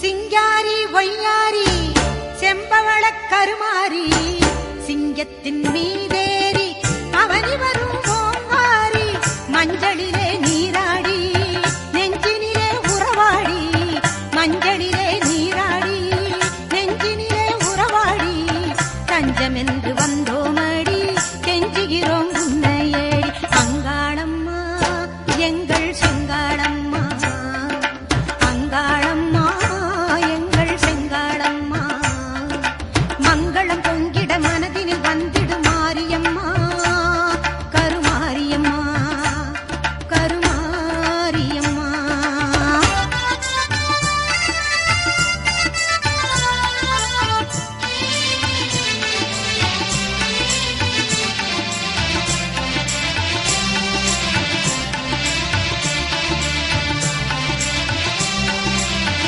சிங்காரி ஒய்யாரி செம்பவள கருமாரி சிங்கத்தின் மீதேறி அவனி வரும் ஓங்காரி மஞ்சளிலே நீராடி நெஞ்சினிலே உறவாடி மஞ்சளி